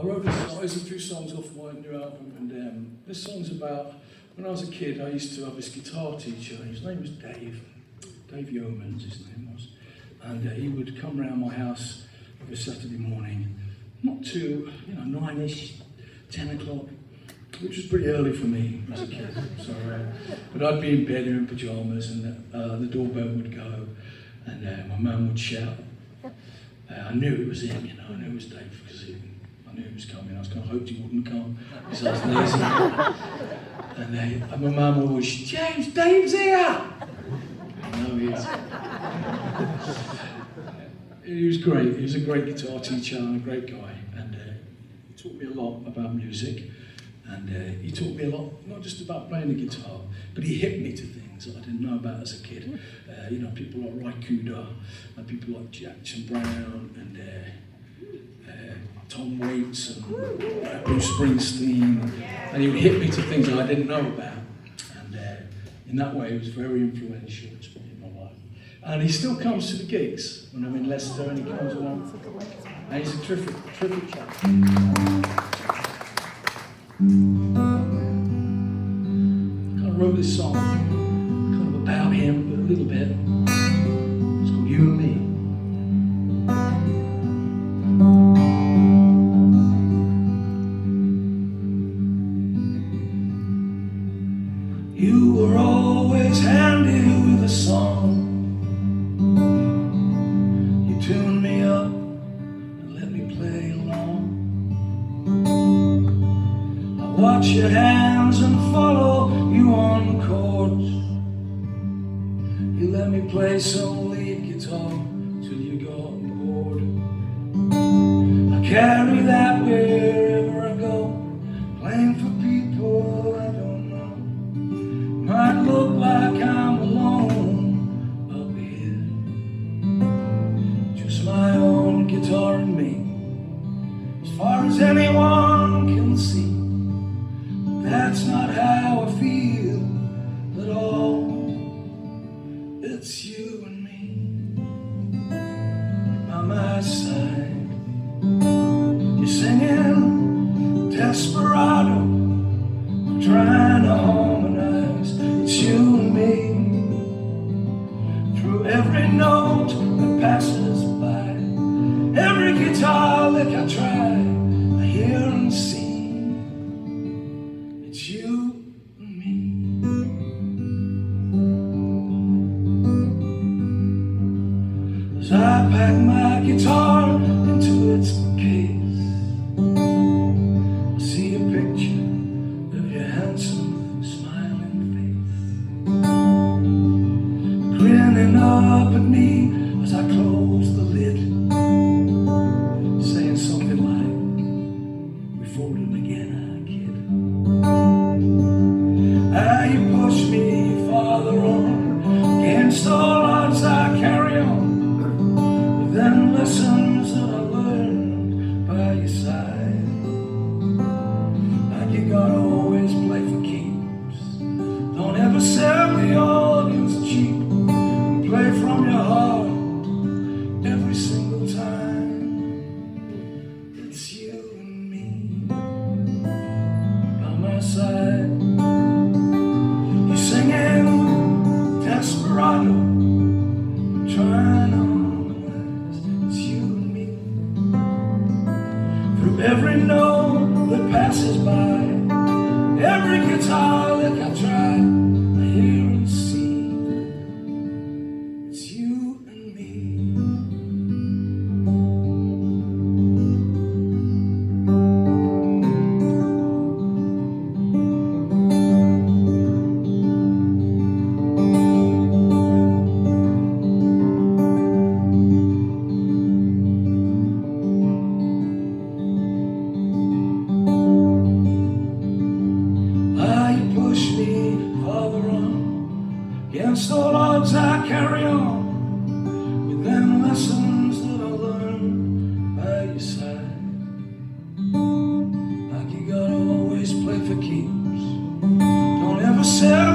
I wrote this song, there's a few songs off my new album, and this song's about when I was a kid. I used to have this guitar teacher. His name was Dave Yeomans, his name was, and he would come round my house every Saturday morning, not too, 9ish, 10 o'clock, which was pretty early for me as a kid. So, but I'd be in bed in pyjamas, and the doorbell would go, and my mum would shout. I knew it was him, I knew it was Dave, because I knew he was coming. I was kind of hoped he wouldn't come, because I was lazy. And my mum always, James, Dave's here! No, he is. He was great. He was a great guitar teacher and a great guy. And he taught me a lot about music. And he taught me a lot, not just about playing the guitar, but he hit me to things that I didn't know about as a kid. People like Ry Cooder, and people like Jackson Browne, and Tom Waits, and Bruce Springsteen. And he would hit me to things that I didn't know about. And in that way, he was very influential in my life. And he still comes to the gigs when I'm in Leicester, and he comes along. And he's a terrific chap. I wrote this song kind of about him, but a little bit. It's called You and Me. You were always handy with a song. You tuned me up and let me play along. Watch your hands and follow you on the chords. You let me play some lead guitar till you got bored. I carry that wherever I go, playing for people I don't know. Might look like I'm alone up here, just my own guitar and me, as far as anyone can see. That's not how I feel at all. It's you and me by my side. You're singing Desperado, I'm trying to harmonize. It's you and me through every note that passes by. Every guitar lick I try, I hear and see. It's you and me. As I pack my guitar into its case, I see a picture of your handsome, smiling face, grinning up at me as I close the lid, saying something like, "We folded again, kid." You push me farther on, against all odds I carry on, with them lessons that I learned by your side. Like you gotta always play for keeps, don't ever sell the audience cheap, and play from your heart every single time. It's you and me by my side. Desperado, I'm trying to harmonize. It's you and me through every note that passes by. Every guitar lick I try, I hear and see. It's you and me. Against all odds I carry on, with them lessons that I learned by your side. Like you gotta always play for keeps, don't ever sell